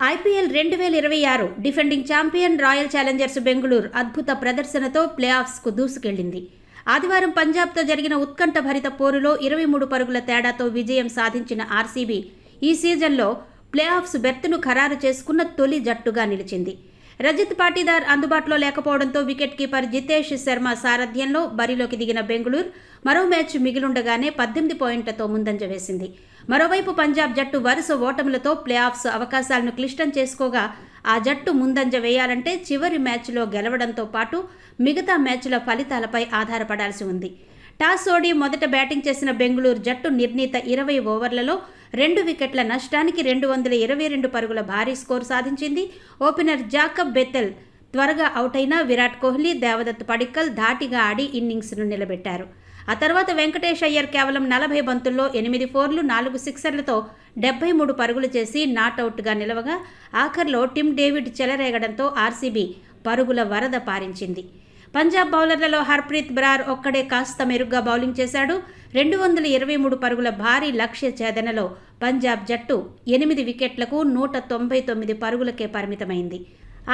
IPL 2026 defending champion royal Challengers Bengaluru అద్భుత ప్రదర్శనతో play ఆఫ్స్కు దూసుకెళ్లింది. ఆదివారం పంజాబ్తో జరిగిన ఉత్కంఠభరిత పోరులో 23 పరుగుల తేడాతో విజయం సాధించిన ఆర్సీబీ ఈ సీజన్లో ప్లే ఆఫ్స్ బెర్త్ను ఖరారు చేసుకున్న తొలి జట్టుగా నిలిచింది. రజత్ పాటీదార్ అందుబాటులో లేకపోవడంతో వికెట్ కీపర్ జితేష్ శర్మ సారథ్యంలో బరిలోకి దిగిన బెంగళూరు మరో మ్యాచ్ మిగిలుండగానే 18 పాయింట్లతో ముందంజ వేసింది. మరోవైపు పంజాబ్ జట్టు వరుస ఓటములతో ప్లే ఆఫ్స్ అవకాశాలను క్లిష్టం చేసుకోగా ఆ జట్టు ముందంజ వేయాలంటే చివరి మ్యాచ్లో గెలవడంతో పాటు మిగతా మ్యాచ్ల ఫలితాలపై ఆధారపడాల్సి ఉంది. టాస్ ఓడి మొదట బ్యాటింగ్ చేసిన బెంగళూరు జట్టు నిర్ణీత 20 ఓవర్లలో 2 వికెట్ల నష్టానికి 222 పరుగుల భారీ స్కోరు సాధించింది. ఓపెనర్ జాకబ్ బెతెల్ త్వరగా అవుట్ అయినా విరాట్ కోహ్లీ, దేవదత్ పడిక్కల్ ధాటిగా ఆడి ఇన్నింగ్స్ను నిలబెట్టారు. ఆ తర్వాత వెంకటేష్ అయ్యర్ కేవలం 40 బంతుల్లో 8 ఫోర్లు 4 సిక్సర్లతో 73 పరుగులు చేసి నాట్అవుట్గా నిలవగా ఆఖర్లో టిమ్ డేవిడ్ చెలరేగడంతో ఆర్సీబీ పరుగుల వరద పారించింది. పంజాబ్ బౌలర్లలో హర్ప్రీత్ బ్రార్ ఒక్కడే కాస్త మెరుగ్గా బౌలింగ్ చేశాడు. 223 పరుగుల భారీ లక్ష్య ఛేదనలో పంజాబ్ జట్టు 8 వికెట్లకు 199 పరుగులకే పరిమితమైంది.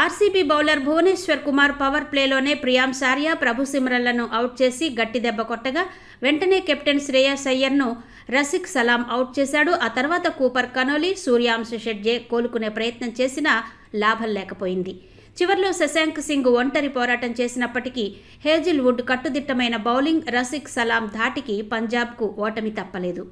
RCB bowler Bhuvneshwar Kumar power ప్లేలోనే ప్రియాంశ్ ఆర్య, ప్రభు సిమ్రన్లను అవుట్ చేసి గట్టి దెబ్బ కొట్టగా వెంటనే కెప్టెన్ శ్రేయస్ అయ్యర్ను రసిక్ సలాం అవుట్ చేశాడు. ఆ తర్వాత కూపర్ కనోలి, సూర్యాంశ్ షెడ్జే కోలుకునే ప్రయత్నం చేసినా లాభం లేకపోయింది. చివర్లో శశాంక్ సింగ్ ఒంటరి పోరాటం చేసినప్పటికీ హేజిల్ వుడ్ కట్టుదిట్టమైన బౌలింగ్, రసిక్ సలాం ధాటికి పంజాబ్కు ఓటమి తప్పలేదు.